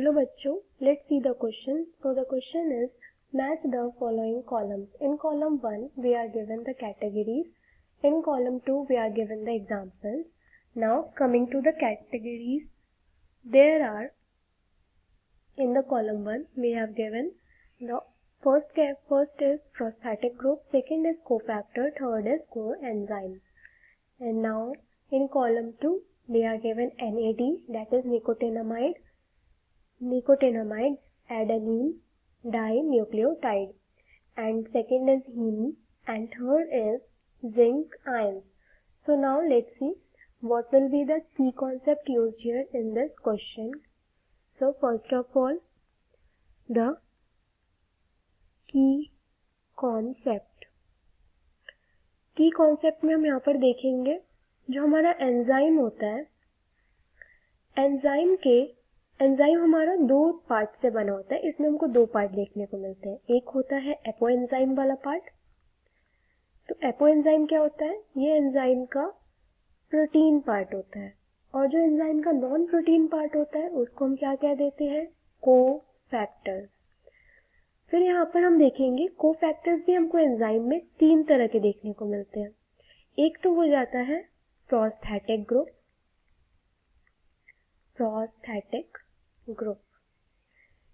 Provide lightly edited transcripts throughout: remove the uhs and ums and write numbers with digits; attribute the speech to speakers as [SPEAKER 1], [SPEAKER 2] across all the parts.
[SPEAKER 1] Hello बच्चों, let's see the question. So the question is match the following columns. In column 1 we are given the categories. In column 2 we are given the examples. Now coming to the categories, there are in the column 1 we have given the first is prosthetic group, second is cofactor, third is coenzymes. And now in column 2 we are given NAD, that is nicotinamide, adenine dinucleotide, and second is heme, and third is zinc ions. So now let's see what will be the key concept used here in this question. So first of all, the key concept में हम यहाँ पर देखेंगे जो हमारा enzyme होता है, enzyme हमारा दो पार्ट से बना होता है. इसमें हमको दो पार्ट देखने को मिलते हैं. एक होता है एपोएंजाइम वाला पार्ट. तो एपोएंजाइम क्या होता है? ये एंजाइम का प्रोटीन पार्ट होता है. और जो एंजाइम का नॉन प्रोटीन पार्ट होता है उसको हम क्या कह देते हैं? कोफैक्टर्स. फिर यहाँ पर हम देखेंगे कोफैक्टर्स भी हमको एंजाइम में तीन तरह के देखने को मिलते हैं. एक तो हो जाता है प्रोस्थेटिक ग्रुप.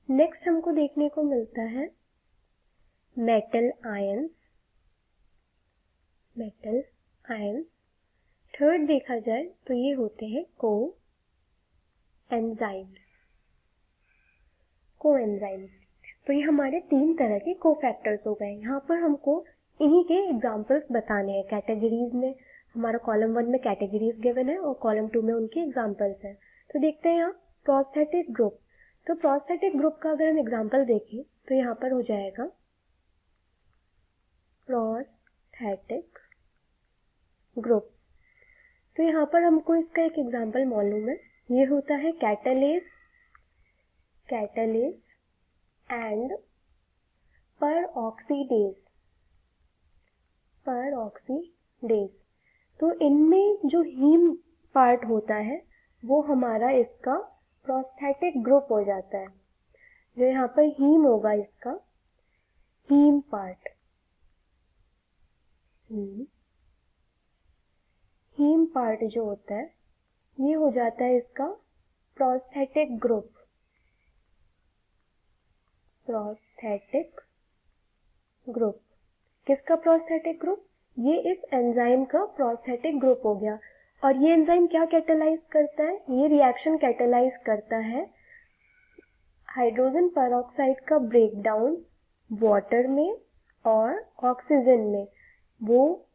[SPEAKER 1] नेक्स्ट हमको देखने को मिलता है मेटल आयंस. थर्ड देखा जाए तो ये होते हैं कोएंजाइम्स. तो ये हमारे तीन तरह के कोफैक्टर्स हो गए. यहाँ पर हमको इन्हीं के एग्जाम्पल्स बताने हैं. कैटेगरीज में हमारा कॉलम 1 में कैटेगरीज गिवन है और कॉलम 2 में उनके एग्जाम्पल्स हैं. तो देखते हैं यहाँ प्रोस्थेटिक ग्रुप. तो प्रोस्थेटिक ग्रुप का अगर हम एग्जाम्पल देखें तो यहाँ पर हो जाएगा प्रोस्थेटिक ग्रुप. तो यहाँ पर हमको इसका एक एग्जाम्पल मालूम है. ये होता है कैटालेस एंड परऑक्सीडेज. तो इनमें जो हीम पार्ट होता है वो हमारा इसका प्रोस्थेटिक ग्रुप हो जाता है. जो यहाँ पर हीम होगा, इसका हीम पार्ट, हीम पार्ट जो होता है ये हो जाता है इसका प्रोस्थेटिक ग्रुप. किसका प्रोस्थेटिक ग्रुप? ये इस एंजाइम का प्रोस्थेटिक ग्रुप हो गया. और ये एंजाइम क्या कैटालाइज करता है? ये रिएक्शन कैटालाइज करता है हाइड्रोजन पेरोक्साइड का ब्रेकडाउन वाटर में और ऑक्सीजन में. वो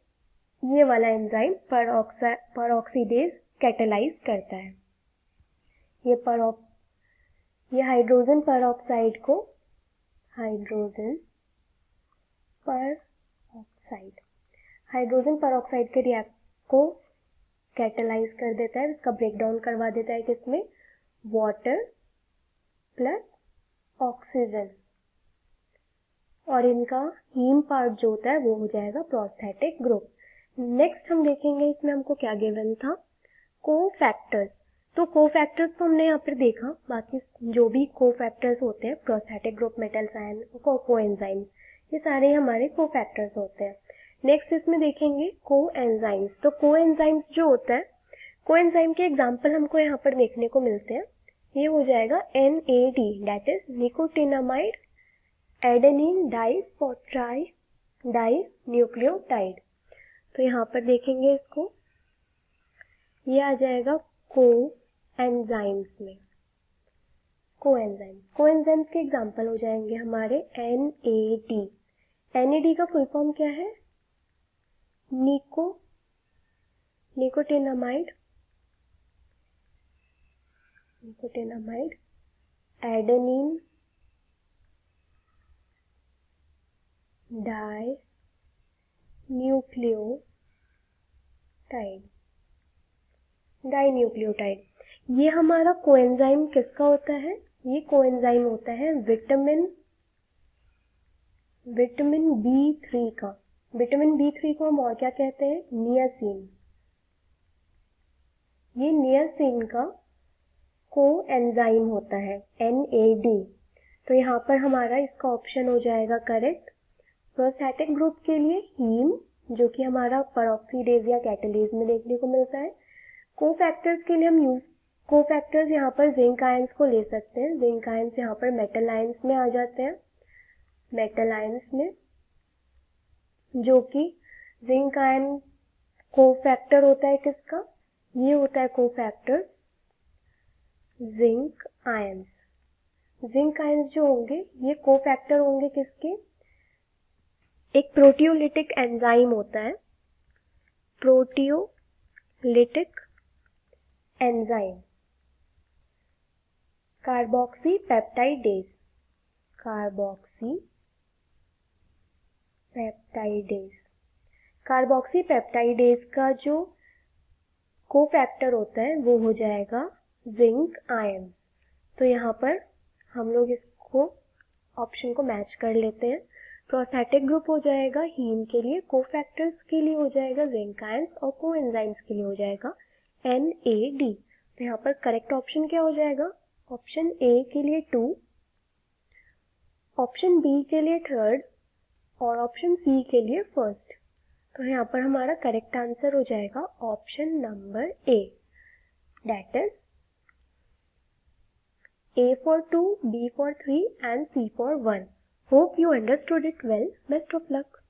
[SPEAKER 1] ये वाला एंजाइम परऑक्सीडेज कैटालाइज करता है. ये हाइड्रोजन पेरोक्साइड के रिएक्ट को कैटालाइज कर देता है, इसका ब्रेकडाउन करवा देता है. किसमें? Water plus oxygen. और इनका हीम पार्ट जो होता है वो हो जाएगा प्रोस्थेटिक ग्रुप. नेक्स्ट हम देखेंगे इसमें हमको क्या गिवन था? कोफैक्टर्स. तो कोफैक्टर्स तो हमने यहाँ पर देखा. बाकी जो भी कोफैक्टर्स होते हैं, prosthetic group, metal ion, coenzymes, ये सारे हमारे कोफैक्टर्स होते हैं. नेक्स्ट इसमें देखेंगे कोएंजाइम्स. तो कोएंजाइम्स जो होता है, कोएंजाइम के एग्जाम्पल हमको यहाँ पर देखने को मिलते हैं. ये हो जाएगा NAD, that is nicotinamide adenine dinucleotide. तो यहाँ पर देखेंगे इसको, ये आ जाएगा कोएंजाइम्स में. कोएंजाइम्स के एग्जाम्पल हो जाएंगे हमारे NAD. NAD का फुल फॉर्म क्या है? Nicotinamide adenine dinucleotide. ये हमारा कोएंजाइम किसका होता है? ये कोएंजाइम होता है विटामिन B3 का. विटामिन B3 को हम और क्या कहते हैं? नियासिन. ये नियासिन का कोएंजाइम होता है, NAD। तो यहाँ पर हमारा इसका ऑप्शन हो जाएगा करेक्ट। प्रोस्टैटिक ग्रुप के लिए हीम, जो कि हमारा परऑक्सीडेज या कैटलेज में देखने को मिलता है। कोफैक्टर्स के लिए हम कोफैक्टर्स यहाँ पर जिंक आयंस को ले सकते हैं। जिंक आयंस यहाँ पर मेटल आयंस में आ जाते हैं, मेटल आयंस में, जो कि जिंक आयन कोफैक्टर होता है किसका, ये होता है cofactor zinc ions. Zinc ions जो होंगे ये कोफैक्टर होंगे किसके, एक प्रोटियोलिटिक एंजाइम होता है, proteolytic enzyme, carboxy peptidase, carboxy peptidase. Carboxy peptidase का जो कोफैक्टर होता है वो हो जाएगा जिंक आयन। तो यहाँ पर हम लोग इसको ऑप्शन को मैच कर लेते हैं। प्रोस्थेटिक ग्रुप हो जाएगा हीम के लिए, कोफैक्टर्स के लिए हो जाएगा जिंक आयंस और कोएंजाइम्स के लिए हो जाएगा NAD। तो यहाँ पर करेक्ट ऑप्शन क्या हो जाएगा, ऑप्शन ए के लिए 2, ऑप्शन बी के लिए 3rd और ऑप्शन सी के लिए 1st। तो यहाँ पर हमारा करेक्ट आंसर हो जाएगा option number A, that is A for 2, B for 3 and C for 1. Hope you understood it well. Best of luck.